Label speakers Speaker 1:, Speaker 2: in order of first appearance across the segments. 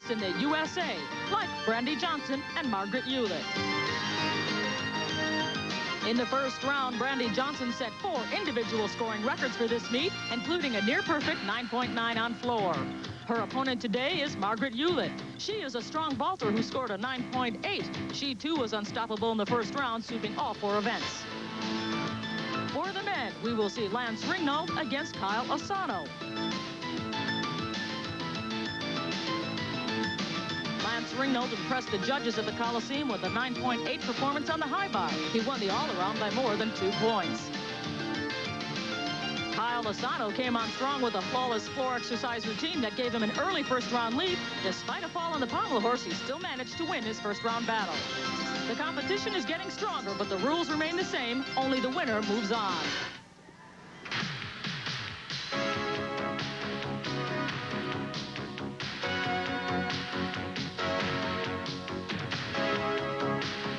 Speaker 1: gymnasts in the USA, like Brandy Johnson and Margaret Ulett. In the first round, Brandy Johnson set 4 individual scoring records for this meet, including a near-perfect 9.9 on floor. Her opponent today is Margaret Ulett. She is a strong vaulter who scored a 9.8. She, too, was unstoppable in the first round, sweeping all 4 events. For the men, we will see Lance Ringnald against Kyle Asano. Lance Ringnald impressed the judges at the Coliseum with a 9.8 performance on the high bar. He won the all-around by more than 2 points. Kyle Asano came on strong with a flawless floor exercise routine that gave him an early first-round lead. Despite a fall on the pommel horse, he still managed to win his first-round battle. The competition is getting stronger, but the rules remain the same. Only the winner moves on.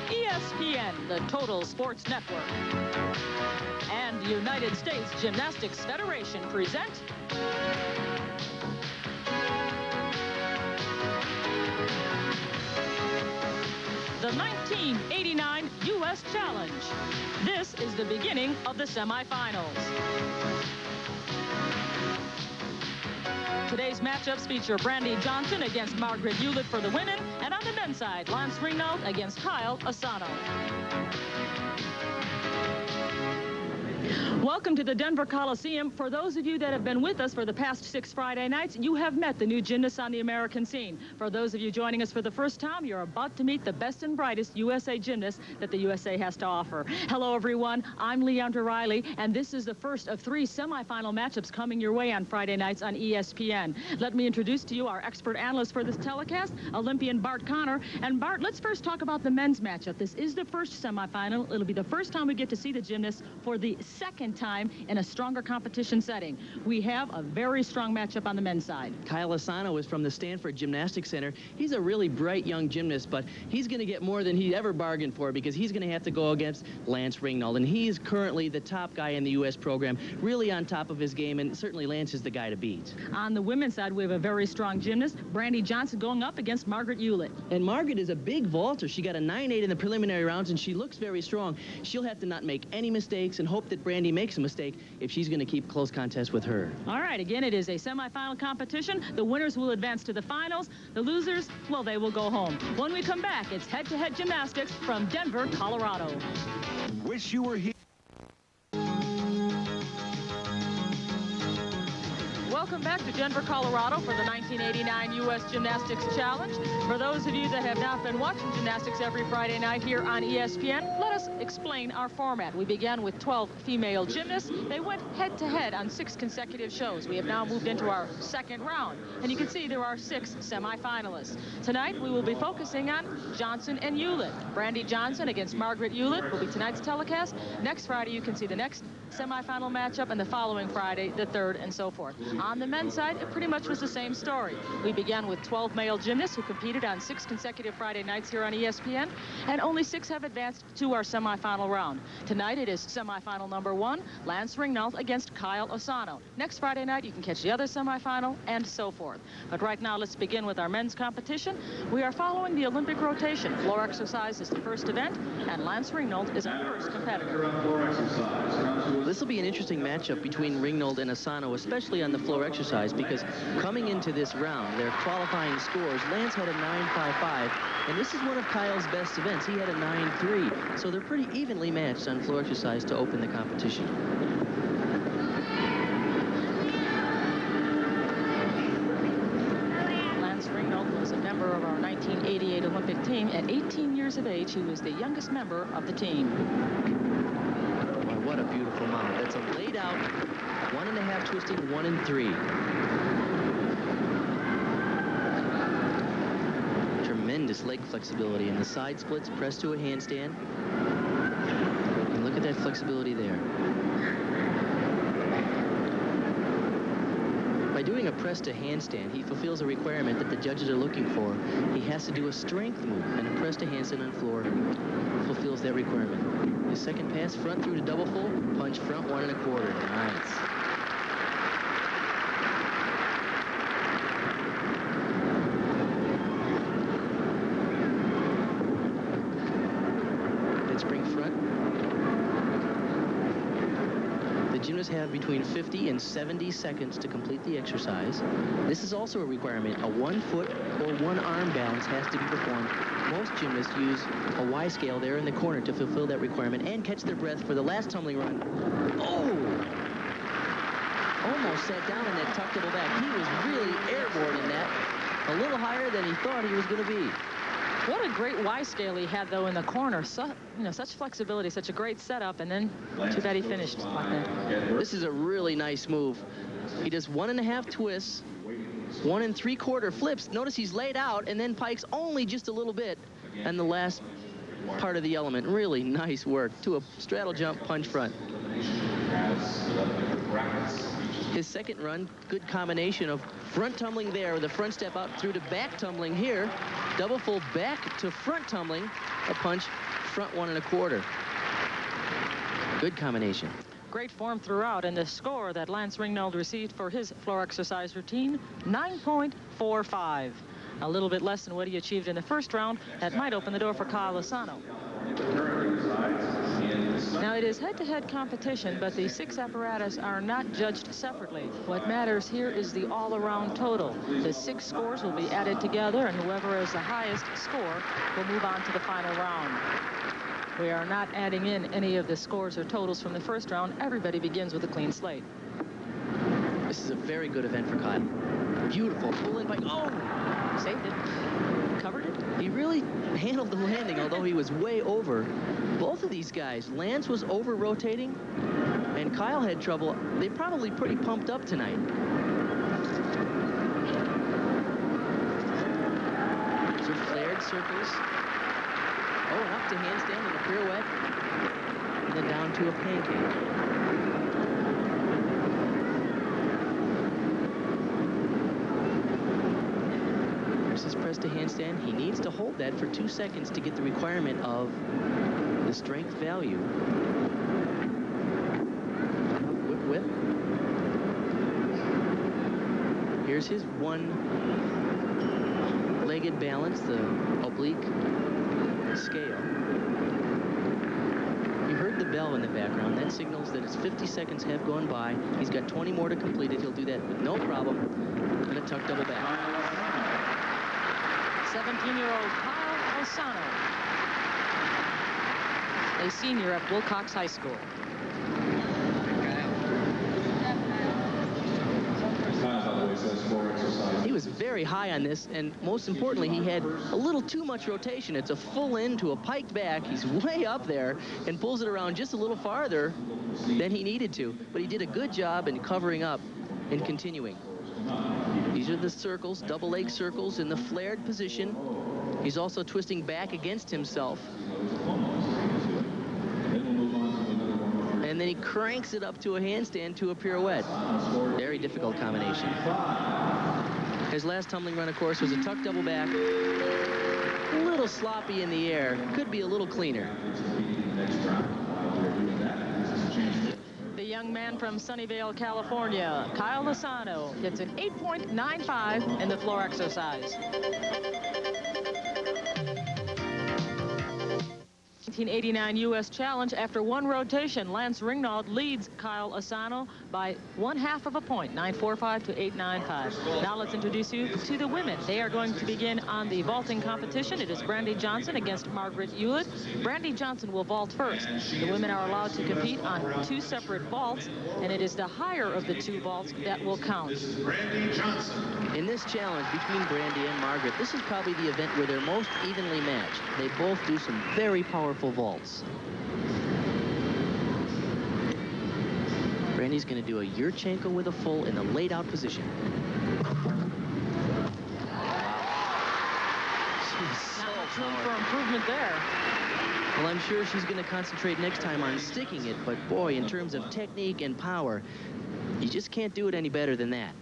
Speaker 1: ESPN, the Total Sports Network, and the United States Gymnastics Federation present the 1989 U.S. Challenge. This is the beginning of the semifinals. Today's matchups feature Brandy Johnson against Margaret Ulett for the women, and on the men's side, Lance Ringnald against Kyle Asano. Welcome to the Denver Coliseum. For those of you that have been with us for the past 6 Friday nights, you have met the new gymnasts on the American scene. For those of you joining us for the first time, you're about to meet the best and brightest USA gymnasts that the USA has to offer. Hello, everyone. I'm Leandra Riley, and this is the first of 3 semifinal matchups coming your way on Friday nights on ESPN. Let me introduce to you our expert analyst for this telecast, Olympian Bart Connor. And Bart, let's first talk about the men's matchup. This is the first semifinal. It'll be the first time we get to see the gymnasts for the second time in a stronger competition setting. We have a very strong matchup on the men's side.
Speaker 2: Kyle Asano is from the Stanford Gymnastics Center. He's a really bright young gymnast, but he's going to get more than he ever bargained for because he's going to have to go against Lance Ringnald, and he's currently the top guy in the U.S. program, really on top of his game, and certainly Lance is the guy to beat.
Speaker 1: On the women's side, we have a very strong gymnast, Brandy Johnson, going up against Margaret Ulett.
Speaker 2: And Margaret is a big vaulter. She got a 9.8 in the preliminary rounds, and she looks very strong. She'll have to not make any mistakes and hope that Brandy makes a mistake if she's going to keep close contest with her.
Speaker 1: All right, again, it is a semifinal competition. The winners will advance to the finals. The losers, well, they will go home. When we come back, it's head-to-head gymnastics from Denver, Colorado.
Speaker 3: Wish you were here.
Speaker 1: Welcome back to Denver, Colorado for the 1989 U.S. Gymnastics Challenge. For those of you that have not been watching gymnastics every Friday night here on ESPN, let us explain our format. We began with 12 female gymnasts. They went head-to-head on 6 consecutive shows. We have now moved into our second round, and you can see there are 6 semifinalists. Tonight, we will be focusing on Johnson and Ulett. Brandy Johnson against Margaret Ulett will be tonight's telecast. Next Friday, you can see the next semifinal matchup, and the following Friday, the third, and so forth. On the men's side, it pretty much was the same story. We began with 12 male gymnasts who competed on 6 consecutive Friday nights here on ESPN, and only 6 have advanced to our semifinal round. Tonight, it is semifinal number 1, Lance Ringnald against Kyle Asano. Next Friday night, you can catch the other semifinal, and so forth. But right now, let's begin with our men's competition. We are following the Olympic rotation. Floor exercise is the first event, and Lance Ringnald is our first competitor.
Speaker 2: This will be an interesting matchup between Ringnald and Asano, especially on the floor exercise, because coming into this round, their qualifying scores, Lance had a 9.55, and this is one of Kyle's best events. He had a 9.3, so they're pretty evenly matched on floor exercise to open the competition.
Speaker 1: Lance Ringnald was a member of our 1988 Olympic team. At 18 years of age, he was the youngest member of the team.
Speaker 2: What a beautiful mount. That's a laid out 1.5 twisting, 1 and 3. Tremendous leg flexibility, and the side splits pressed to a handstand. And look at that flexibility there. By doing a press to handstand, he fulfills a requirement that the judges are looking for. He has to do a strength move, and a press to handstand on floor fulfills that requirement. His second pass, front through to double full, punch front 1.25. Nice. gymnasts have between 50 and 70 seconds to complete the exercise. This is also a requirement. A 1 foot or 1 arm balance has to be performed. Most gymnasts use a Y scale there in the corner to fulfill that requirement and catch their breath for the last tumbling run. Oh! Almost sat down in that tuck double back. He was really airborne in that. A little higher than he thought he was going to be.
Speaker 1: What a great Y scale he had, though, in the corner. So, such flexibility, such a great setup, and then too bad he finished like that.
Speaker 2: This is a really nice move. He does 1.5 twists, 1 3/4 flips. Notice he's laid out and then pikes only just a little bit. And the last part of the element, really nice work to a straddle jump punch front. His second run, good combination of front tumbling there with a front step out through to back tumbling here. Double full back to front tumbling, a punch, front 1 1/4. Good combination.
Speaker 1: Great form throughout, and the score that Lance Ringnald received for his floor exercise routine, 9.45. A little bit less than what he achieved in the first round. That might open the door for Kyle Asano. Now, it is head-to-head competition, but the 6 apparatus are not judged separately. What matters here is the all-around total. The 6 scores will be added together, and whoever has the highest score will move on to the final round. We are not adding in any of the scores or totals from the first round. Everybody begins with a clean slate.
Speaker 2: This is a very good event for Kyle. Beautiful pull-in by, oh!
Speaker 1: Saved it. Covered it.
Speaker 2: He really handled the landing, although he was way over. Both of these guys, Lance was over-rotating, and Kyle had trouble. They're probably pretty pumped up tonight. So flared circles. Oh, and up to handstand and a pirouette. And then down to a pancake. His press to handstand. He needs to hold that for 2 seconds to get the requirement of the strength value. Whip, whip. Here's his 1-legged balance, the oblique scale. You heard the bell in the background. That signals that his 50 seconds have gone by. He's got 20 more to complete it. He'll do that with no problem. And a tuck double back.
Speaker 1: 17-year-old Kyle Asano, a senior at Wilcox High School.
Speaker 2: He was very high on this, and most importantly, he had a little too much rotation. It's a full in to a piked back. He's way up there and pulls it around just a little farther than he needed to. But he did a good job in covering up and continuing. These are the circles, double leg circles in the flared position. He's also twisting back against himself. And then he cranks it up to a handstand to a pirouette. Very difficult combination. His last tumbling run, of course, was a tuck double back. A little sloppy in the air. Could be a little cleaner.
Speaker 1: The young man from Sunnyvale, California, Kyle Asano, gets an 8.95 in the floor exercise. 1989 U.S. Challenge. After 1 rotation, Lance Ringnald leads Kyle Asano by 1/2 of a point, 9.45 to 8.95. Now let's introduce you to the women. They are going to begin on the vaulting competition. It is Brandy Johnson against Margaret Ulett. Brandy Johnson will vault first. The women are allowed to compete on 2 separate vaults, and it is the higher of the 2 vaults that will count.
Speaker 3: Brandy Johnson.
Speaker 2: In this challenge between Brandy and Margaret, this is probably the event where they're most evenly matched. They both do some very powerful vaults. Brandy's going to do a Yurchenko with a full in the laid out position. She's so
Speaker 1: Room for improvement there.
Speaker 2: Well, I'm sure she's going to concentrate next time on sticking it, but boy, in terms of technique and power, you just can't do it any better than that.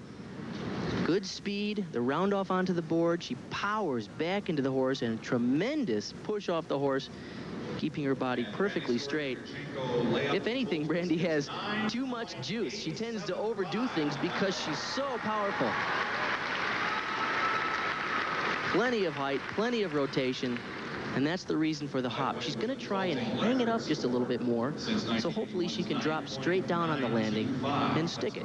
Speaker 2: Good speed, the round off onto the board. She powers back into the horse and a tremendous push off the horse, keeping her body perfectly straight. If anything, Brandy has too much juice. She tends to overdo things because she's so powerful. Plenty of height, plenty of rotation. And that's the reason for the hop. She's going to try and hang it up just a little bit more, so hopefully she can drop straight down on the landing and stick it.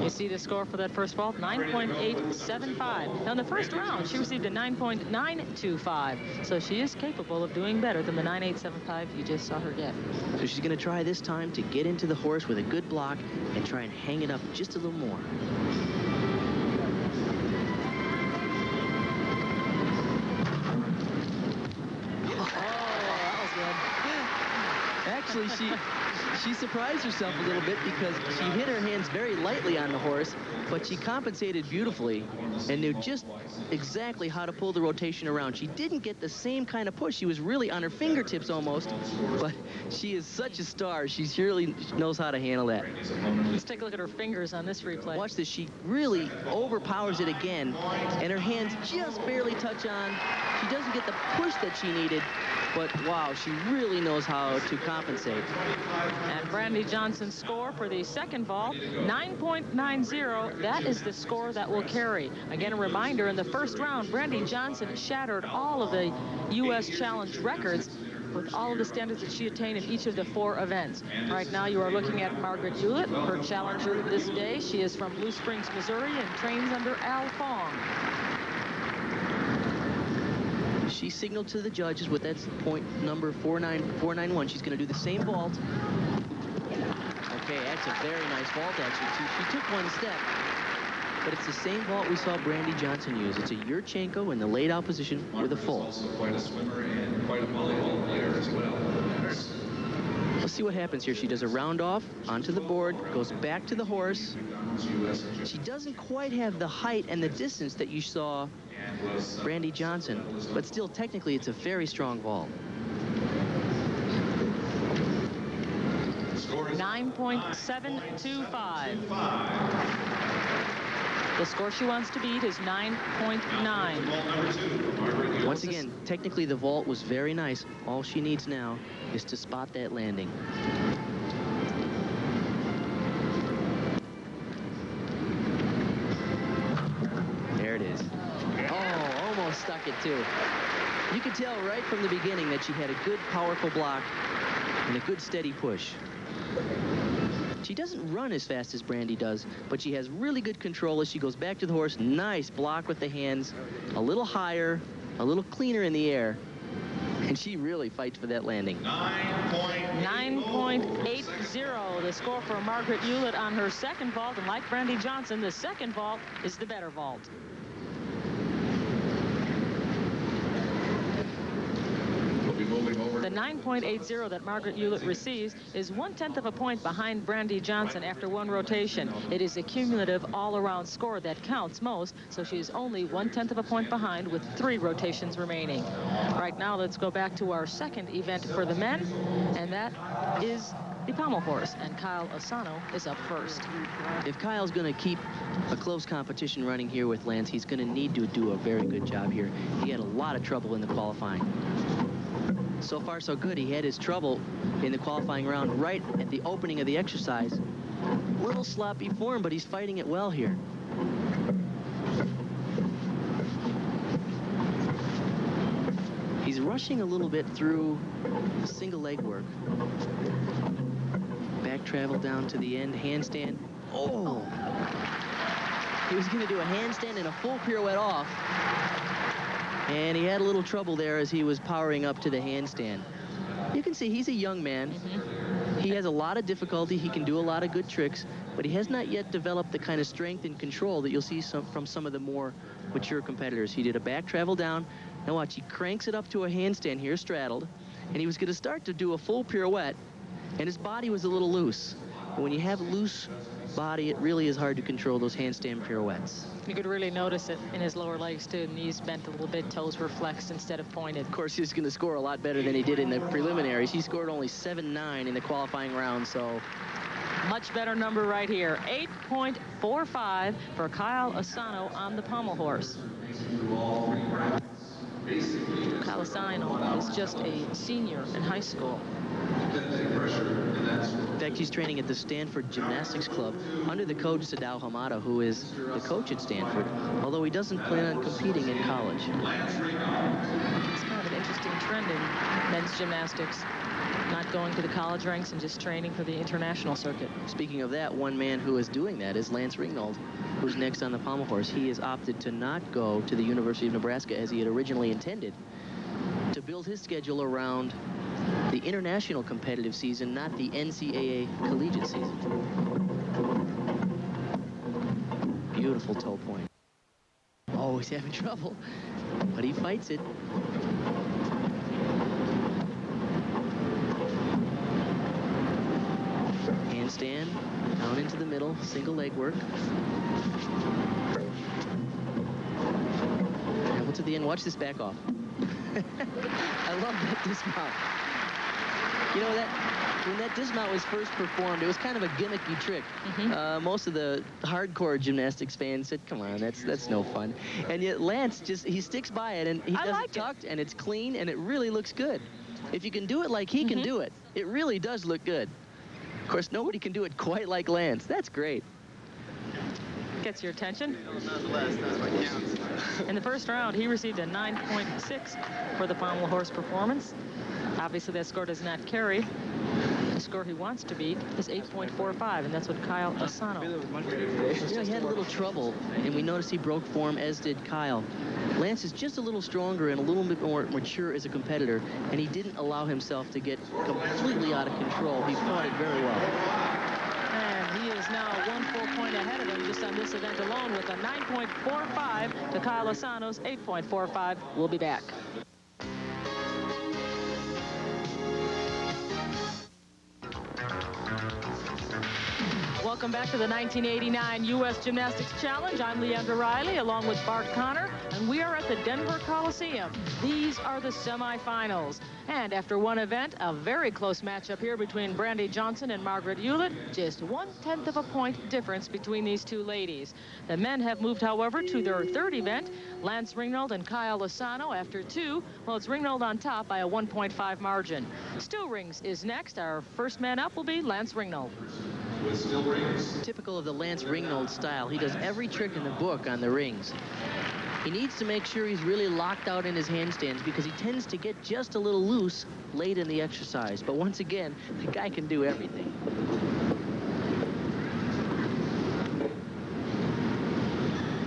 Speaker 1: You see the score for that first vault, 9.875. Now in the first round, she received a 9.925. So she is capable of doing better than the 9.875 you just saw her get.
Speaker 2: So she's going to try this time to get into the horse with a good block and try and hang it up just a little more. Actually, she surprised herself a little bit because she hit her hands very lightly on the horse, but she compensated beautifully and knew just exactly how to pull the rotation around. She didn't get the same kind of push. She was really on her fingertips almost, but she is such a star. She surely knows how to handle that.
Speaker 1: Let's take a look at her fingers on this replay.
Speaker 2: Watch this. She really overpowers it again, and her hands just barely touch on. She doesn't get the push that she needed, but wow, she really knows how to compensate.
Speaker 1: And Brandy Johnson's score for the second vault, 9.90. That is the score that will carry. Again, a reminder, in the first round, Brandy Johnson shattered all of the U.S. Challenge records with all of the standards that she attained in each of the 4 events. Right now, you are looking at Margaret Ulett, her challenger this day. She is from Blue Springs, Missouri, and trains under Al Fong.
Speaker 2: She signaled to the judges with that point number 491. She's going to do the same vault. Okay, that's a very nice vault, actually. She took one step, but it's the same vault we saw Brandy Johnson use. It's a Yurchenko in the laid-out position with a full.
Speaker 4: Also quite a swimmer and quite a volleyball player as well.
Speaker 2: Let's see what happens here. She does a round off onto the board, goes back to the horse. She doesn't quite have the height and the distance that you saw Brandy Johnson, but still, technically, it's a very strong vault.
Speaker 1: 9.725. The score she wants to beat is 9.9.
Speaker 2: Once again, technically, the vault was very nice. All she needs now is to spot that landing. There it is. Oh, almost stuck it, too. You could tell right from the beginning that she had a good, powerful block and a good, steady push. She doesn't run as fast as Brandy does, but she has really good control as she goes back to the horse. Nice block with the hands, a little higher, a little cleaner in the air, and she really fights for that landing.
Speaker 1: 9.80, the score for Margaret Ulett on her second vault, and like Brandy Johnson, the second vault is the better vault. The 9.80 that Margaret Ulett receives is 1/10 of a point behind Brandy Johnson after one rotation. It is a cumulative all-around score that counts most, so she is only 1/10 of a point behind with 3 rotations remaining. Right now, let's go back to our second event for the men, and that is the pommel horse, and Kyle Asano is up first.
Speaker 2: If Kyle's going to keep a close competition running here with Lance, he's going to need to do a very good job here. He had a lot of trouble in the qualifying. So far, so good. He had his trouble in the qualifying round right at the opening of the exercise. A little sloppy form, but he's fighting it well here. He's rushing a little bit through the single leg work. Back travel down to the end, handstand. Oh! He was going to do a handstand and a full pirouette off. And he had a little trouble there as he was powering up to the handstand. You can see he's a young man. He has a lot of difficulty. He can do a lot of good tricks, but he has not yet developed the kind of strength and control that you'll see from some of the more mature competitors. He did a back travel down. Now watch, he cranks it up to a handstand here, straddled, and he was going to start to do a full pirouette, and his body was a little loose. And when you have loose body, it really is hard to control those handstand pirouettes.
Speaker 1: You could really notice it in his lower legs, too. Knees bent a little bit, toes were flexed instead of pointed.
Speaker 2: Of course, he's going to score a lot better than he did in the preliminaries. He scored only 7.9 in the qualifying round, so...
Speaker 1: Much better number right here. 8.45 for Kyle Asano on the pommel horse. Kyle Asano is just a senior in high school.
Speaker 2: In fact, he's training at the Stanford Gymnastics Club under the coach Sadao Hamada, who is the coach at Stanford, although he doesn't plan on competing in college.
Speaker 1: It's kind of an interesting trend U.S. Gymnastics, not going to the college ranks and just training for the international circuit.
Speaker 2: Speaking of that, one man who is doing that is Lance Ringnald, who's next on the pommel horse. He has opted to not go to the University of Nebraska as he had originally intended, to build his schedule around the international competitive season, not the NCAA collegiate season. Beautiful toe point. Oh, he's having trouble, but he fights it. Handstand, down into the middle, single leg work. And to the end, watch this back off. I love that dismount. You know, when that dismount was first performed, it was kind of a gimmicky trick. Most of the hardcore gymnastics fans said, come on, that's no fun. And yet Lance he sticks by it, and he does it tucked, and it's clean, and it really looks good. If you can do it like he can do it, it really does look good. Of course, nobody can do it quite like Lance. That's great.
Speaker 1: Gets your attention. In the first round, he received a 9.6 for the pommel horse performance. Obviously, that score does not carry. The score he wants to beat is 8.45, and that's what Kyle Asano.
Speaker 2: Yeah, he had a little trouble, and we noticed he broke form, as did Kyle. Lance is just a little stronger and a little bit more mature as a competitor, and he didn't allow himself to get completely out of control. He fought it very well.
Speaker 1: And he is now 1 full point ahead of him just on this event alone with a 9.45 to Kyle Asano's 8.45. We'll be back. Welcome back to the 1989 U.S. Gymnastics Challenge. I'm Leandra Riley along with Bart Connor, and we are at the Denver Coliseum. These are the semifinals. And after one event, a very close matchup here between Brandy Johnson and Margaret Ulett. Just 1/10 of a point difference between these two ladies. The men have moved, however, to their third event. Lance Ringnald and Kyle Asano after two. Well, it's Ringnald on top by a 1.5 margin. Still rings is next. Our first man up will be Lance Ringnald.
Speaker 4: With still rings.
Speaker 2: Typical of the Lance Ringnald style, he does every trick in the book on the rings. He needs to make sure he's really locked out in his handstands because he tends to get just a little loose late in the exercise. But once again, the guy can do everything.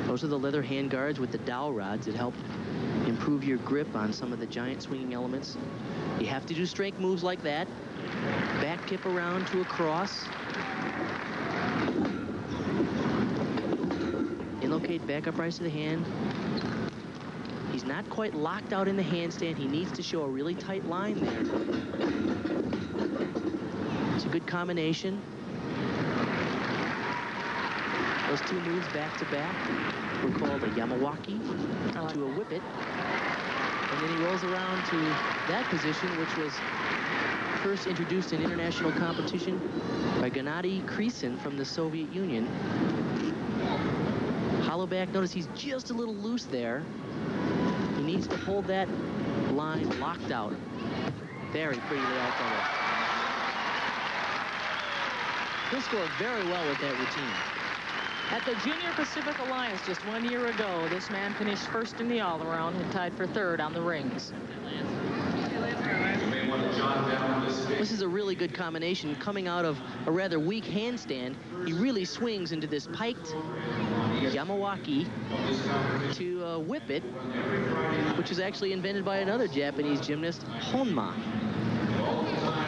Speaker 2: Those are the leather hand guards with the dowel rods that help improve your grip on some of the giant swinging elements. You have to do strength moves like that. Back kip around to a cross. Locate back up rise to the hand. He's not quite locked out in the handstand. He needs to show a really tight line there. It's a good combination. Those two moves back to back were called a Yamawaki to a whippet. And then he rolls around to that position, which was first introduced in international competition by Gennady Kresin from the Soviet Union. Hollow back, notice he's just a little loose there. He needs to hold that line locked out. Very pretty layout double. He'll score very well with that routine.
Speaker 1: At the Junior Pacific Alliance just 1 year ago, this man finished first in the all-around and tied for third on the rings.
Speaker 2: This is a really good combination. Coming out of a rather weak handstand, he really swings into this piked Yamawaki to a whippet, which was actually invented by another Japanese gymnast, Honma.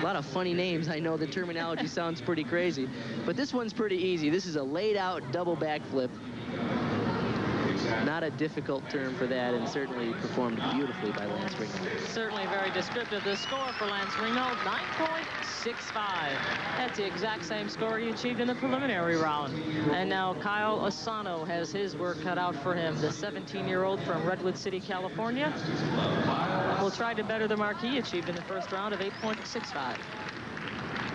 Speaker 2: A lot of funny names. I know the terminology sounds pretty crazy, but this one's pretty easy. This is a laid-out double backflip. Not a difficult term for that, and certainly performed beautifully by Lance Ringnald.
Speaker 1: Certainly very descriptive. The score for Lance Ringnald, 9.65. That's the exact same score he achieved in the preliminary round. And now Kyle Asano has his work cut out for him. The 17-year-old from Redwood City, California, will try to better the mark he achieved in the first round of 8.65.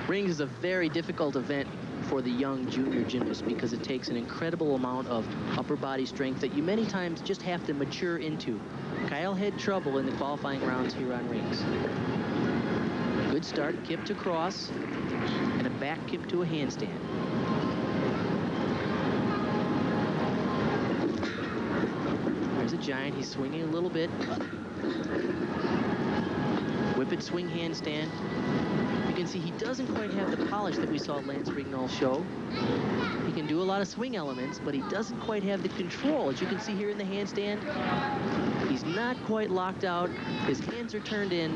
Speaker 2: Rings is a very difficult event for the young junior gymnast because it takes an incredible amount of upper body strength that you many times just have to mature into. Kyle had trouble in the qualifying rounds here on rings. Good start, kip to cross, and a back kip to a handstand. There's a giant, he's swinging a little bit. Whippet swing handstand. You can see he doesn't quite have the polish that we saw Lance Ringnald show. He can do a lot of swing elements, but he doesn't quite have the control. As you can see here in the handstand, he's not quite locked out. His hands are turned in.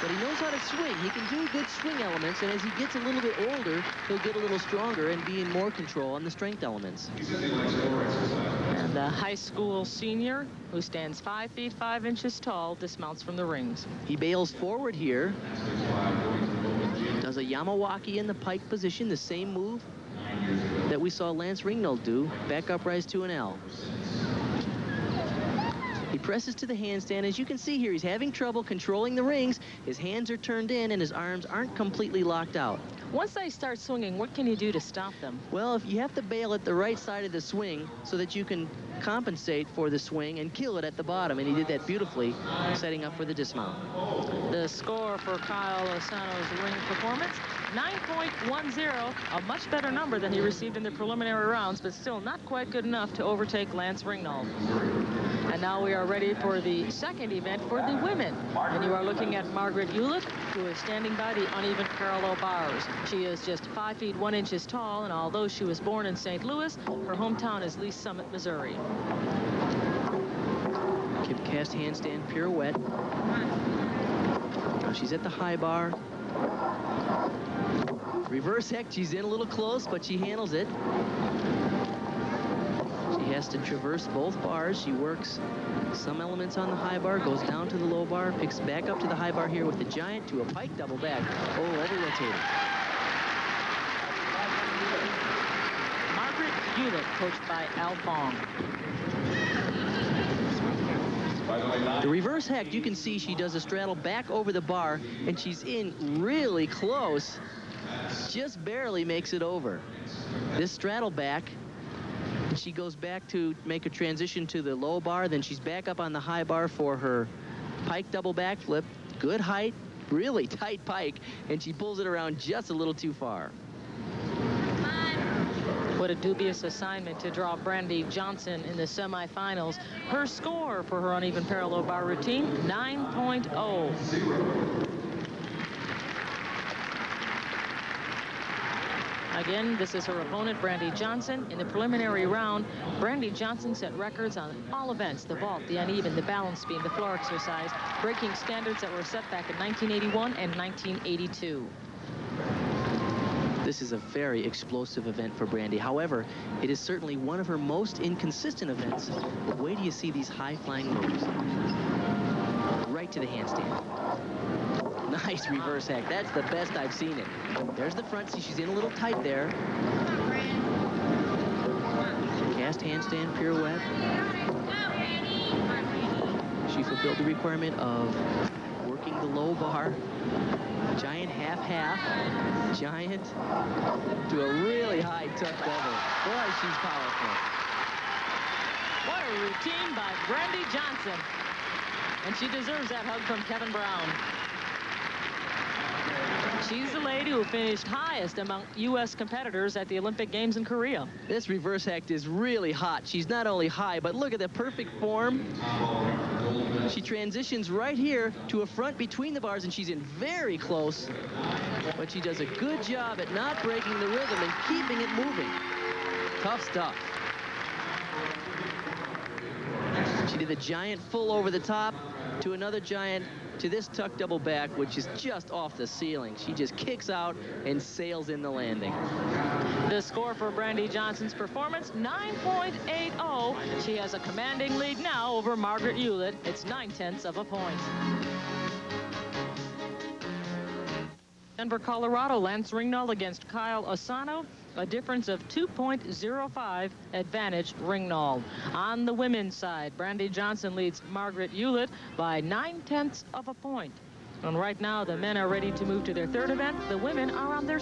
Speaker 2: But he knows how to swing. He can do good swing elements, and as he gets a little bit older, he'll get a little stronger and be in more control on the strength elements.
Speaker 1: And the high school senior, who stands 5 feet 5 inches tall, dismounts from the rings.
Speaker 2: He bails forward here. Does a Yamawaki in the pike position, the same move that we saw Lance Ringnald do. Back up rise to an L. He presses to the handstand. As you can see here, he's having trouble controlling the rings. His hands are turned in and his arms aren't completely locked out.
Speaker 1: Once they start swinging, what can you do to stop them?
Speaker 2: Well, if you have to bail at the right side of the swing so that you can compensate for the swing and kill it at the bottom, and he did that beautifully, setting up for the dismount.
Speaker 1: The score for Kyle Asano's ring performance, 9.10, a much better number than he received in the preliminary rounds, but still not quite good enough to overtake Lance Ringnald. And now we are ready for the second event for the women. And you are looking at Margaret Ulett, who is standing by the uneven parallel bars. She is just 5 feet 1 inches tall, and although she was born in St. Louis, her hometown is Lee Summit, Missouri.
Speaker 2: Kip cast handstand pirouette. Now she's at the high bar. Reverse heck, she's in a little close, but she handles it. She has to traverse both bars. She works some elements on the high bar, goes down to the low bar, picks back up to the high bar here with the giant to a pike double back. Oh, over-rotated.
Speaker 1: Margaret Ulett, coached by Al Fong.
Speaker 2: The reverse heck, you can see she does a straddle back over the bar, and she's in really close. Just barely makes it over. This straddle back, and she goes back to make a transition to the low bar, then she's back up on the high bar for her pike double backflip. Good height, really tight pike, and she pulls it around just a little too far.
Speaker 1: What a dubious assignment to draw Brandy Johnson in the semifinals. Her score for her uneven parallel bar routine, 9.0. Again, this is her opponent, Brandy Johnson. In the preliminary round, Brandy Johnson set records on all events, the vault, the uneven, the balance beam, the floor exercise, breaking standards that were set back in 1981 and 1982.
Speaker 2: This is a very explosive event for Brandy. However, it is certainly one of her most inconsistent events. But wait till you see these high-flying moves. Right to the handstand. Nice reverse hack. That's the best I've seen it. There's the front. See, she's in a little tight there. Cast handstand pirouette. She fulfilled the requirement of working the low bar. Giant half-half. Giant to a really high tuck double. Boy, she's powerful.
Speaker 1: What a routine by Brandy Johnson. And she deserves that hug from Kevin Brown. She's the lady who finished highest among U.S. competitors at the Olympic Games in Korea.
Speaker 2: This reverse hack is really hot. She's not only high, but look at the perfect form. She transitions right here to a front between the bars, and she's in very close. But she does a good job at not breaking the rhythm and keeping it moving. Tough stuff. She did a giant full over the top to another giant to this tuck double back, which is just off the ceiling. She just kicks out and sails in the landing.
Speaker 1: The score for Brandy Johnson's performance, 9.80. She has a commanding lead now over Margaret Ulett. It's 9/10 of a point. Denver, Colorado, Lance Ringnald against Kyle Asano. A difference of 2.05 advantage Ringnald. On the women's side, Brandy Johnson leads Margaret Ulett by 9/10 of a point. And right now, the men are ready to move to their third event. The women are on their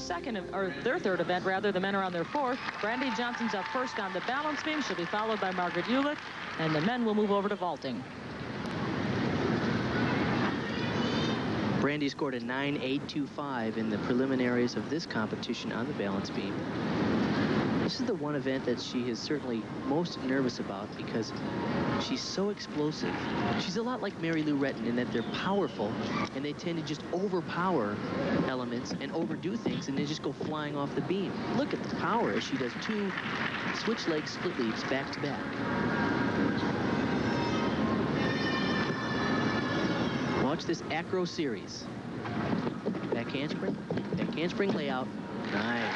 Speaker 1: their third event, rather. The men are on their fourth. Brandy Johnson's up first on the balance beam. She'll be followed by Margaret Ulett, and the men will move over to vaulting.
Speaker 2: Brandy scored a 9.825 in the preliminaries of this competition on the balance beam. This is the one event that she is certainly most nervous about because she's so explosive. She's a lot like Mary Lou Retton in that they're powerful and they tend to just overpower elements and overdo things and they just go flying off the beam. Look at the power as she does 2 switch leg split leaps back to back. Watch this acro series. Back handspring layout. Nice.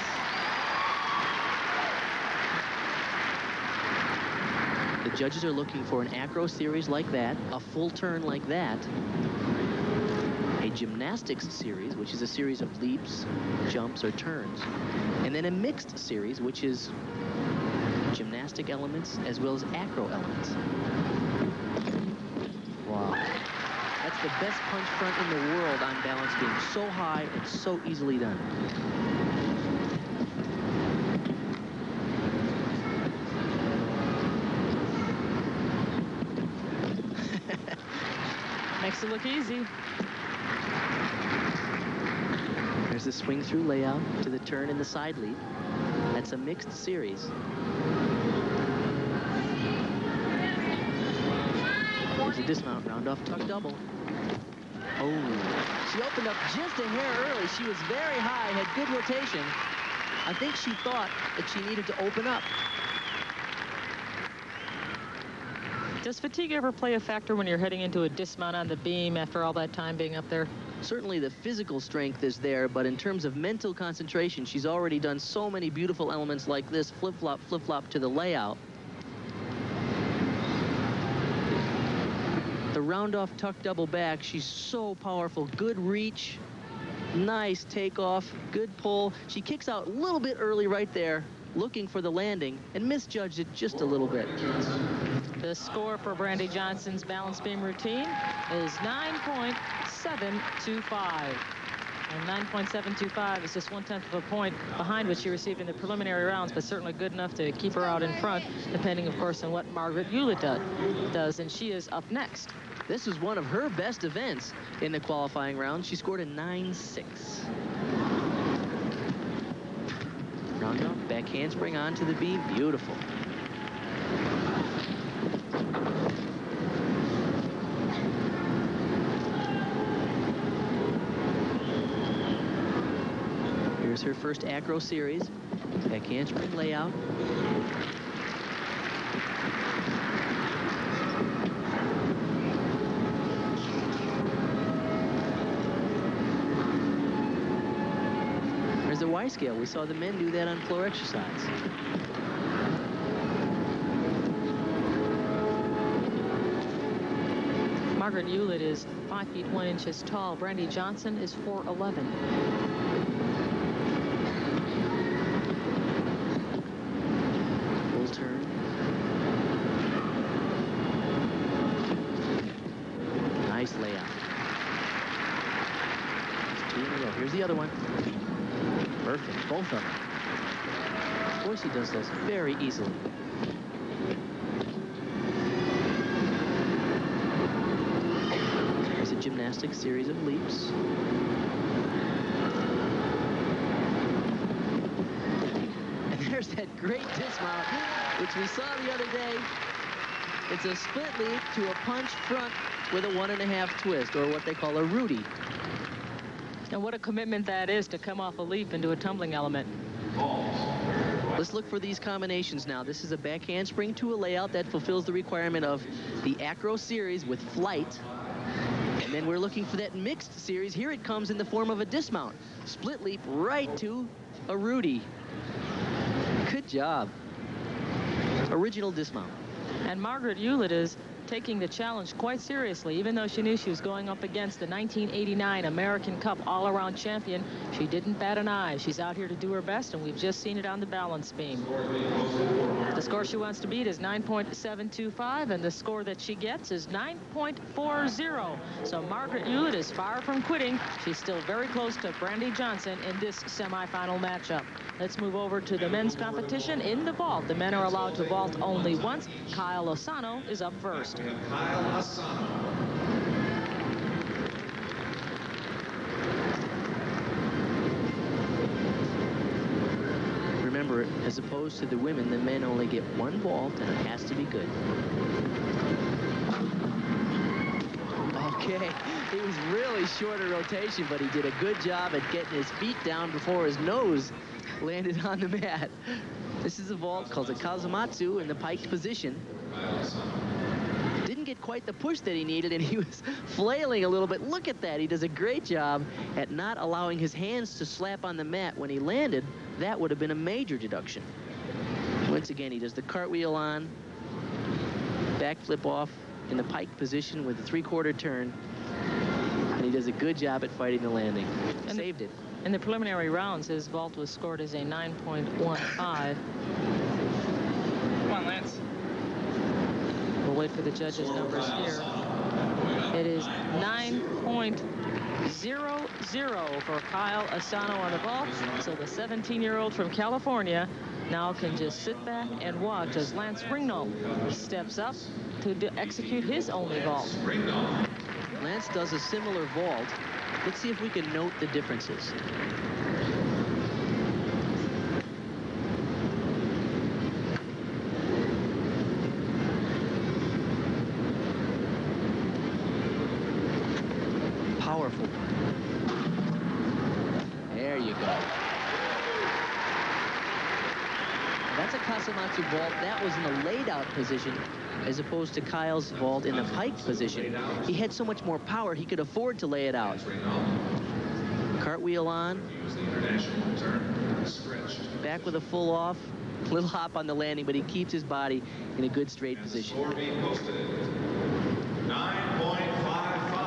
Speaker 2: The judges are looking for an acro series like that, a full turn like that, a gymnastics series, which is a series of leaps, jumps, or turns, and then a mixed series, which is gymnastic elements as well as acro elements. Wow. That's the best punch front in the world on balance beam. So high and so easily done.
Speaker 1: Makes it look easy.
Speaker 2: There's the swing through layout to the turn and the side leap. That's a mixed series. Here's a dismount, round off tuck double. Oh, she opened up just a hair early. She was very high, had good rotation. I think she thought that she needed to open up.
Speaker 1: Does fatigue ever play a factor when you're heading into a dismount on the beam after all that time being up there?
Speaker 2: Certainly the physical strength is there, but in terms of mental concentration, she's already done so many beautiful elements like this, flip-flop to the layout. The round-off tuck double back, she's so powerful. Good reach, nice takeoff, good pull. She kicks out a little bit early right there, looking for the landing, and misjudged it just a little bit.
Speaker 1: The score for Brandy Johnson's balance beam routine is 9.725. And 9.725 is just 1/10 of a point behind what she received in the preliminary rounds, but certainly good enough to keep her out in front, depending, of course, on what Margaret Ulett does. And she is up next.
Speaker 2: This is one of her best events in the qualifying round. She scored a 9.6. Round off, back handspring onto the beam. Beautiful. Here's her first acro series. Back handspring layout. There's the Y scale. We saw the men do that on floor exercise.
Speaker 1: Margaret Ulett is 5 feet 1 inches tall. Brandy Johnson is 4'11".
Speaker 2: Full turn. Nice layout. There's 2 in a row. Here's the other one. Perfect, both of them. Of course he does this very easily. There's a gymnastics series of leaps. And there's that great dismount, which we saw the other day. It's a split leap to a punch front with a 1.5 twist, or what they call a Rudy.
Speaker 1: And what a commitment that is to come off a leap into a tumbling element.
Speaker 2: Let's look for these combinations now. This is a back handspring to a layout that fulfills the requirement of the acro series with flight. And then we're looking for that mixed series. Here it comes in the form of a dismount. Split leap right to a Rudy. Good job. Original dismount.
Speaker 1: And Margaret Ulett is taking the challenge quite seriously. Even though she knew she was going up against the 1989 American Cup all-around champion, she didn't bat an eye. She's out here to do her best, and we've just seen it on the balance beam. The score she wants to beat is 9.725, and the score that she gets is 9.40. So Margaret Ulett is far from quitting. She's still very close to Brandy Johnson in this semifinal matchup. Let's move over to the men's competition in the vault. The men are allowed to vault only once. Kyle Asano is up first.
Speaker 4: And Kyle Asano.
Speaker 2: Remember Remember, as opposed to the women, the men only get one vault, and it has to be good. Okay, he was really short of rotation, but he did a good job at getting his feet down before his nose landed on the mat. This is a vault called a Kazumatsu in the piked position. Didn't get quite the push that he needed, and he was flailing a little bit. Look at that. He does a great job at not allowing his hands to slap on the mat when he landed. That would have been a major deduction. Once again, he does the cartwheel on, backflip off in the piked position with a 3/4 turn, and he does a good job at fighting the landing. And saved it.
Speaker 1: In the preliminary rounds, his vault was scored as a 9.15.
Speaker 5: Come on, Lance.
Speaker 1: We'll wait for the judges' numbers here. It is 9.00 for Kyle Asano on the vault. So the 17-year-old from California now can just sit back and watch as Lance Ringnald steps up to execute his only vault.
Speaker 2: Lance does a similar vault. Let's see if we can note the differences. Powerful. There you go. That's a Kazumatsu vault. That was in the laid out position as opposed to Kyle's vault in the piked position. He had so much more power, he could afford to lay it out. Cartwheel on. Back with a full off. Little hop on the landing, but he keeps his body in a good straight position.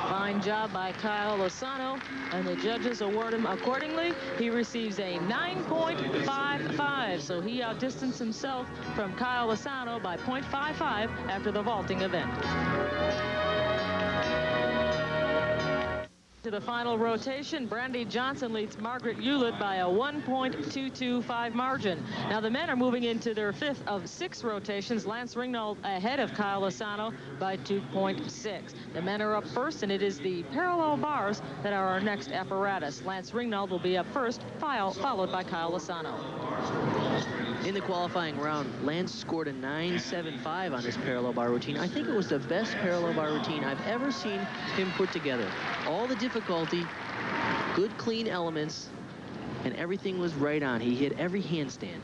Speaker 1: Fine job by Kyle Asano, and the judges award him accordingly. He receives a 9.55, so he outdistanced himself from Kyle Asano by 0.55 after the vaulting event. To the final rotation, Brandy Johnson leads Margaret Ulett by a 1.225 margin. Now the men are moving into their 5th of 6 rotations. Lance Ringnald ahead of Kyle Asano by 2.6. The men are up first, and it is the parallel bars that are our next apparatus. Lance Ringnald will be up first, followed by Kyle Asano.
Speaker 2: In the qualifying round, Lance scored a 9.75 on his parallel bar routine. I think it was the best parallel bar routine I've ever seen him put together. All the difficulty, good clean elements, and everything was right on. He hit every handstand.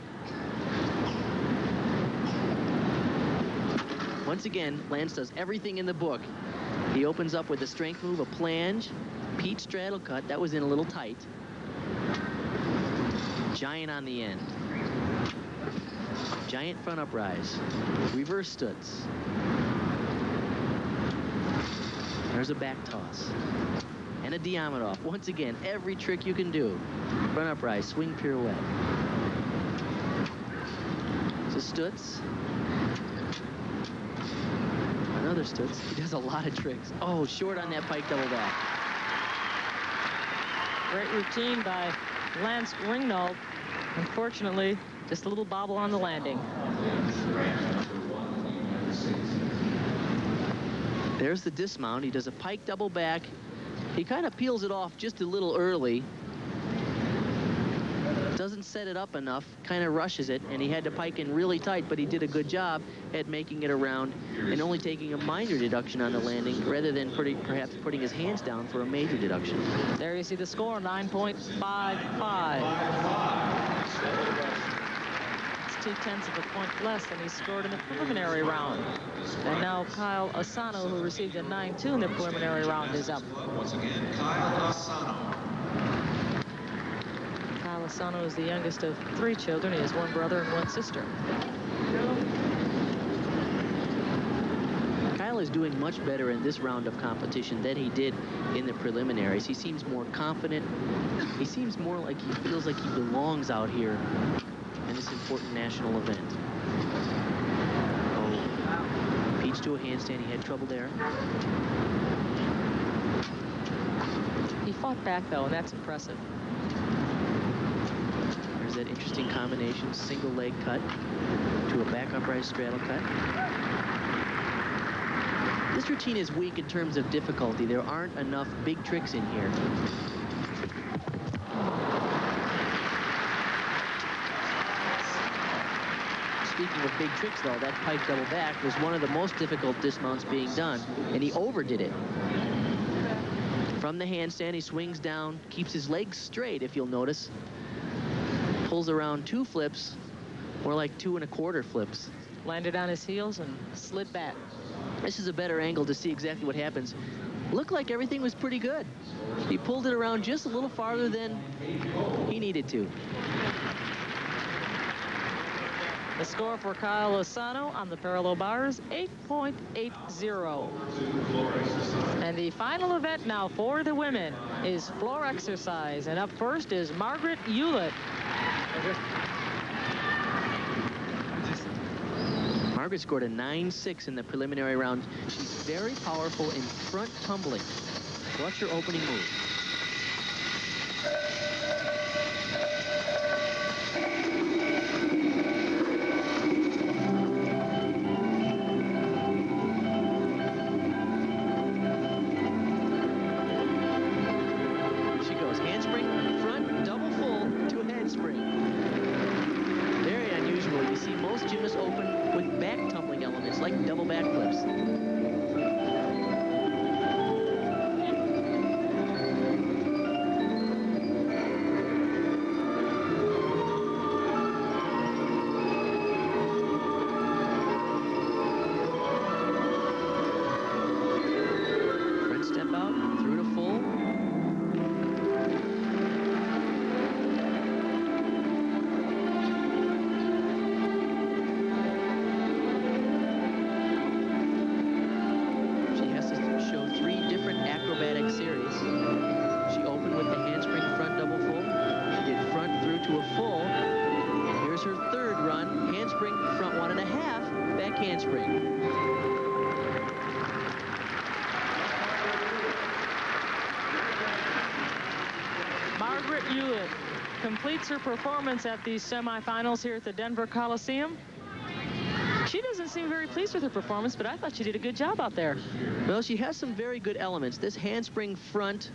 Speaker 2: Once again, Lance does everything in the book. He opens up with a strength move, a planche, Pete straddle cut. That was in a little tight. Giant on the end. Giant front uprise. Reverse stutz. There's a back toss. And a Diamond-off. Once again, every trick you can do. Front uprise, swing pirouette. It's a stutz. Another stutz. He does a lot of tricks. Oh, short on that pike double back.
Speaker 1: Great routine by Lance Ringnald. Unfortunately, just a little bobble on the landing.
Speaker 2: There's the dismount. He does a pike double back. He kind of peels it off just a little early. Doesn't set it up enough, kind of rushes it, and he had to pike in really tight, but he did a good job at making it around and only taking a minor deduction on the landing rather than perhaps putting his hands down for a major deduction.
Speaker 1: There you see the score, 9.55. It's 0.2 of a point less than he scored in the preliminary round. And now Kyle Asano, who received a 9.2 in the preliminary round, is up.
Speaker 4: Once again, Kyle Asano.
Speaker 1: Kyle Asano is the youngest of 3 children. He has 1 brother and 1 sister.
Speaker 2: Kyle is doing much better in this round of competition than he did in the preliminaries. He seems more confident. He seems more like he feels like he belongs out here in this important national event. Oh, Peach to a handstand. He had trouble there.
Speaker 1: He fought back, though, and that's impressive.
Speaker 2: There's that interesting combination, single leg cut to a back upright straddle cut. This routine is weak in terms of difficulty. There aren't enough big tricks in here. Speaking of big tricks, though, that pike double back was one of the most difficult dismounts being done, and he overdid it. From the handstand, he swings down, keeps his legs straight, if you'll notice. Pulls around 2 flips, more like 2 1/4 flips.
Speaker 1: Landed on his heels and slid back.
Speaker 2: This is a better angle to see exactly what happens. Looked like everything was pretty good. He pulled it around just a little farther than he needed to.
Speaker 1: The score for Kyle Asano on the parallel bars, 8.80. And the final event now for the women is floor exercise. And up first is Margaret Ulett.
Speaker 2: Margaret scored a 9.6 in the preliminary round. She's very powerful in front tumbling. Watch her opening move. She goes handspring, front, double full to a handspring. Very unusual. You see most gymnasts open with back tumbling elements like double backflips. Front step out, through to full. Acrobatic series. She opened with the handspring front double full. She did front through to a full. And here's her third run. Handspring front 1.5, back handspring.
Speaker 1: Margaret Ulett completes her performance at these semifinals here at the Denver Coliseum. She doesn't seem very pleased with her performance, but I thought she did a good job out there.
Speaker 2: Well, she has some very good elements. This handspring front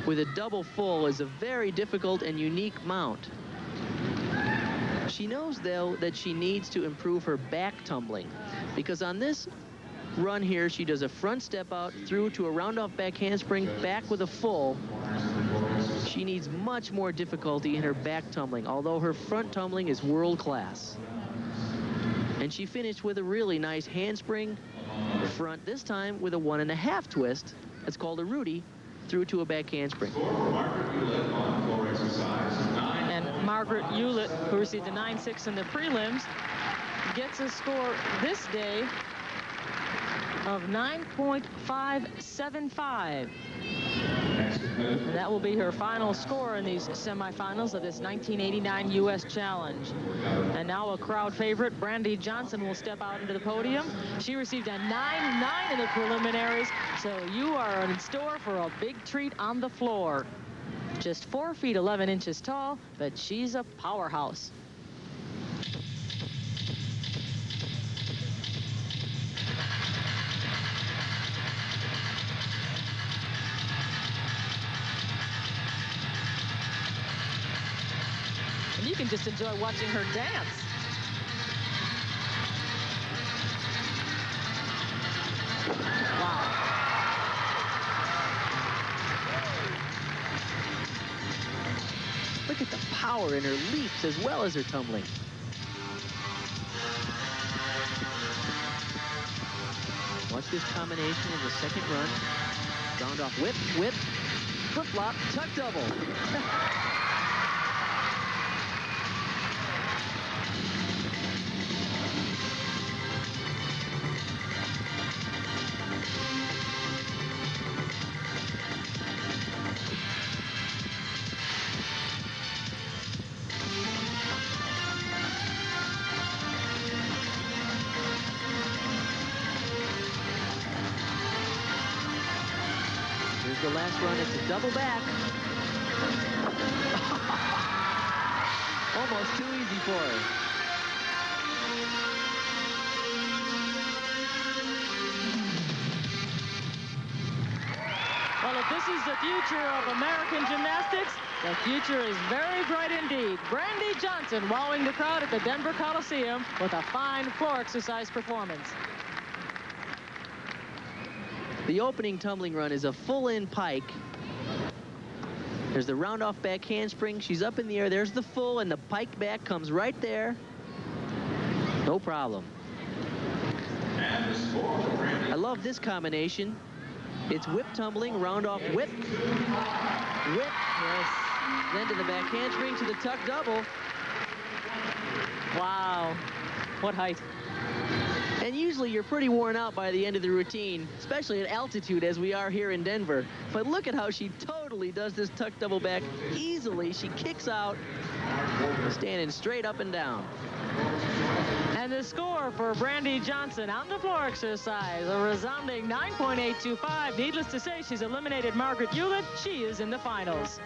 Speaker 2: with a double full is a very difficult and unique mount. She knows, though, that she needs to improve her back tumbling, because on this run here, she does a front step out through to a round-off back handspring, back with a full. She needs much more difficulty in her back tumbling, although her front tumbling is world-class. And she finished with a really nice handspring front, this time with a 1.5 twist. That's called a Rudy, through to a back handspring.
Speaker 1: And Margaret Ulett, who received a 9.6 in the prelims, gets a score this day of 9.575. And that will be her final score in these semifinals of this 1989 U.S. Challenge. And now a crowd favorite, Brandy Johnson, will step out into the podium. She received a 9.9 in the preliminaries, so you are in store for a big treat on the floor. Just 4 feet 11 inches tall, but she's a powerhouse. And you can just enjoy watching her dance. Wow.
Speaker 2: Look at the power in her leaps as well as her tumbling. Watch this combination in the second run. Round off whip, whip, flip-flop, tuck double. Here's the last run. It's a double back. Almost too easy for her.
Speaker 1: Well, if this is the future of American gymnastics, The future is very bright indeed. Brandy Johnson wowing the crowd at the Denver Coliseum with a fine floor exercise performance.
Speaker 2: The opening tumbling run is a full-in pike. There's the round-off back handspring. She's up in the air. There's the full, and the pike back comes right there. No problem. I love this combination. It's whip tumbling, round-off whip. Whip. Yes. Then to the back handspring to the tuck double.
Speaker 1: Wow. What height.
Speaker 2: And usually you're pretty worn out by the end of the routine, especially at altitude as we are here in Denver. But look at how she totally does this tuck double back easily. She kicks out, standing straight up and down.
Speaker 1: And the score for Brandy Johnson on the floor exercise, a resounding 9.825. Needless to say, she's eliminated Margaret Ulett. She is in the finals.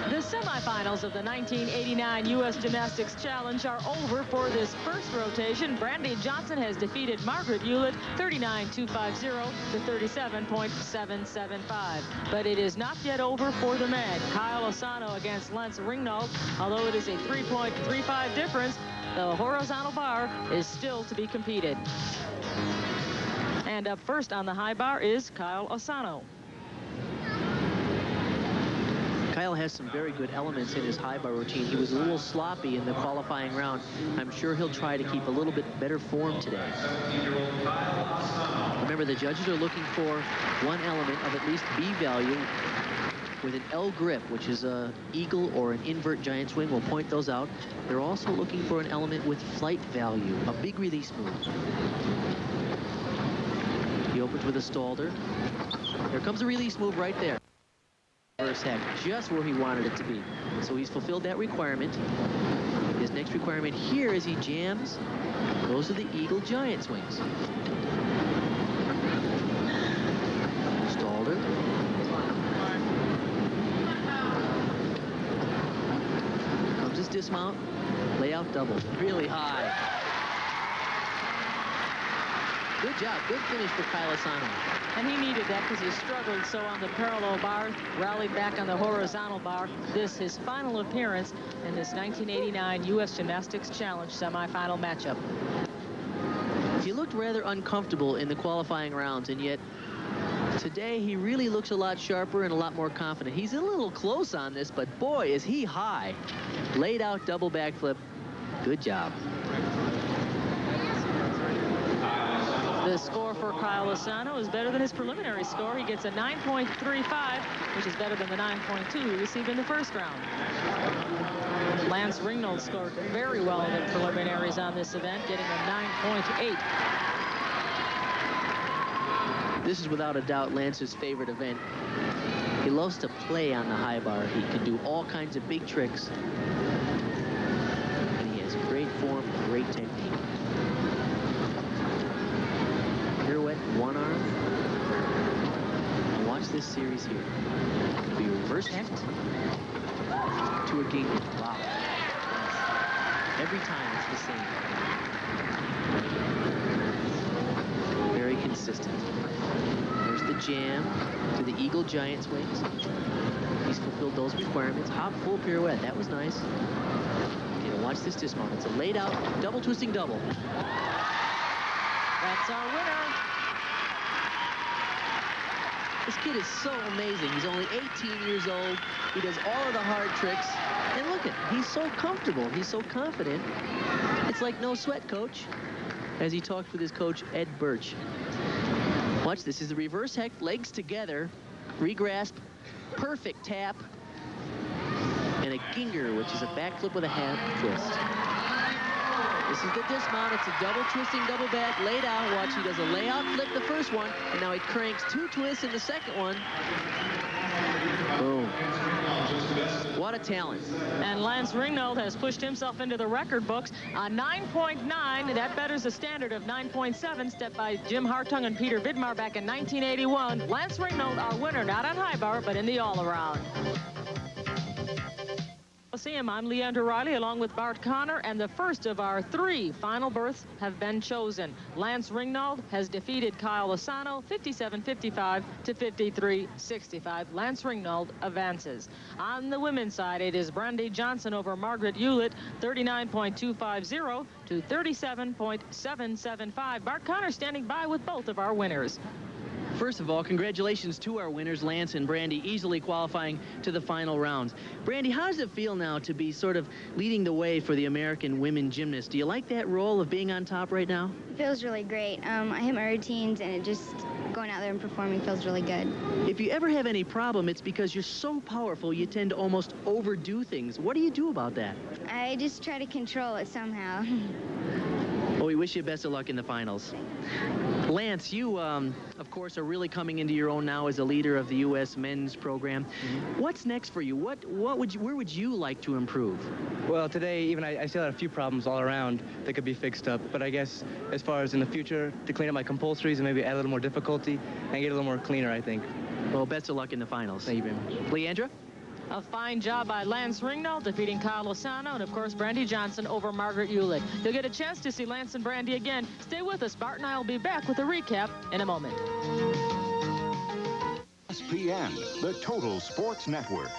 Speaker 1: The semifinals of the 1989 U.S. Gymnastics Challenge are over for this first rotation. Brandy Johnson has defeated Margaret Ulett 39.250 to 37.775. But it is not yet over for the men. Kyle Asano against Ringnald. Although it is a 3.35 difference, the horizontal bar is still to be competed. And up first on the high bar is Kyle Asano.
Speaker 2: Kyle has some very good elements in his high bar routine. He was a little sloppy in the qualifying round. I'm sure he'll try to keep a little bit better form today. Remember, the judges are looking for one element of at least B value with an L grip, which is a eagle or an invert giant swing. We'll point those out. They're also looking for an element with flight value, a big release move. He opens with a stalder. There comes a release move right there. Reverse heck, just where he wanted it to be. So he's fulfilled that requirement. His next requirement here is he jams. Those are the eagle giant swings. Stalder. Comes his dismount. Layout double. Really high. Good job. Good finish for Kyle Asano.
Speaker 1: And he needed that because he struggled so on the parallel bar, rallied back on the horizontal bar. This his final appearance in this 1989 U.S. Gymnastics Challenge semifinal matchup.
Speaker 2: He looked rather uncomfortable in the qualifying rounds, and yet today he really looks a lot sharper and a lot more confident. He's a little close on this, but boy, is he high. Laid out double backflip. Good job.
Speaker 1: The score for Kyle Asano is better than his preliminary score. He gets a 9.35, which is better than the 9.2 he received in the first round. Ringnald scored very well in the preliminaries on this event, getting a 9.8.
Speaker 2: This is without a doubt Lance's favorite event. He loves to play on the high bar. He can do all kinds of big tricks. And he has great form, great technique. Pirouette, one arm. And watch this series here. It'll be reverse hecht to a gingle. Wow. Every time it's the same. Very consistent. There's the jam to the eagle giant swings. He's fulfilled those requirements. Hop full pirouette. That was nice. Okay, now watch this dismount. It's a laid out double twisting double.
Speaker 1: That's our winner.
Speaker 2: This kid is so amazing. He's only 18 years old. He does all of the hard tricks. And look at him. He's so comfortable. He's so confident. It's like no sweat, coach. As he talked with his coach, Ed Birch. Watch this. Is the reverse hecht, legs together, regrasp, perfect tap, and a ginger, which is a backflip with a half twist. This is the dismount. It's a double twisting, double back, laid out. Watch, he does a layout flip the first one, and now he cranks two twists in the second one. Boom. What a talent.
Speaker 1: And Ringnald has pushed himself into the record books. A 9.9, that betters the standard of 9.7, set by Jim Hartung and Peter Vidmar back in 1981. Ringnald, our winner, not on high bar, but in the all-around. Coliseum. I'm Leandra Riley along with Bart Connor, and the first of our 3 final berths have been chosen. Lance Ringnald has defeated Kyle Asano 57-55 to 53-65. Lance Ringnald advances. On the women's side, it is Brandy Johnson over Margaret Ulett 39.250 to 37.775. Bart Connor standing by with both of our winners.
Speaker 2: First of all, congratulations to our winners, Lance and Brandy, easily qualifying to the final rounds. Brandy, how does it feel now to be sort of leading the way for the American women gymnasts? Do you like that role of being on top right now?
Speaker 6: It feels really great. I hit my routines, and it just going out there and performing feels really good.
Speaker 2: If you ever have any problem, it's because you're so powerful you tend to almost overdo things. What do you do about that?
Speaker 6: I just try to control it somehow.
Speaker 2: Well, we wish you best of luck in the finals. Lance, you, of course, are really coming into your own now as a leader of the U.S. men's program. What's next for you? Where would you like to improve?
Speaker 5: Well, today, I still had a few problems all around that could be fixed up. But I guess as far as in the future, to clean up my compulsories and maybe add a little more difficulty and get a little more cleaner, I think.
Speaker 2: Well, best of luck in the finals.
Speaker 5: Thank you very much.
Speaker 2: Leandra?
Speaker 1: A fine job by Lance Ringnald defeating Kyle Asano, and of course Brandy Johnson over Margaret Ulett. You'll get a chance to see Lance and Brandy again. Stay with us. Bart and I will be back with a recap in a moment.
Speaker 3: ESPN, the Total Sports Network.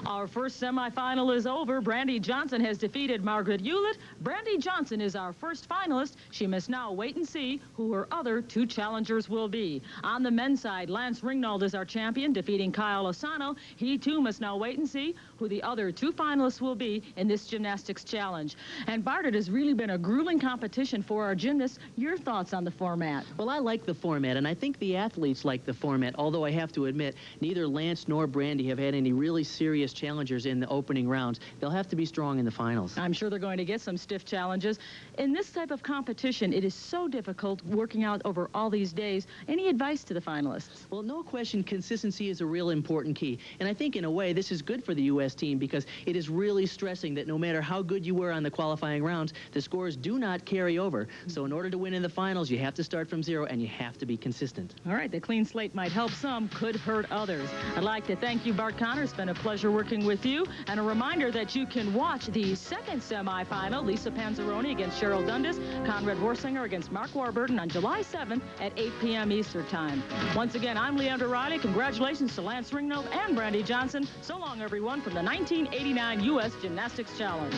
Speaker 1: Our first semifinal is over. Brandy Johnson has defeated Margaret Ulett. Brandy Johnson is our first finalist. She must now wait and see who her other 2 challengers will be. On the men's side, Lance Ringnald is our champion, defeating Kyle Asano. He, too, must now wait and see who the other 2 finalists will be in this gymnastics challenge. And Bart, it has really been a grueling competition for our gymnasts. Your thoughts on the format?
Speaker 2: Well, I like the format, and I think the athletes like the format, although I have to admit, neither Lance nor Brandy have had any really serious challengers in the opening rounds. They'll have to be strong in the finals.
Speaker 1: I'm sure they're going to get some stiff challenges. In this type of competition, it is so difficult working out over all these days. Any advice to the finalists?
Speaker 2: Well, no question, consistency is a real important key. And I think, in a way, this is good for the U.S. team because it is really stressing that no matter how good you were on the qualifying rounds, the scores do not carry over. So in order to win in the finals, you have to start from 0 and you have to be consistent.
Speaker 1: All right, the clean slate might help some, could hurt others. I'd like to thank you, Bart Connor. It's been a pleasure working with you. And a reminder that you can watch the second semifinal, Lisa Panzeroni against Cheryl Dundas, Conrad Horsinger against Mark Warburton on July 7th at 8 p.m. Eastern Time. Once again, I'm Leandra Riley. Congratulations to Lance Ringnald and Brandy Johnson. So long, everyone, from the 1989 U.S. Gymnastics Challenge.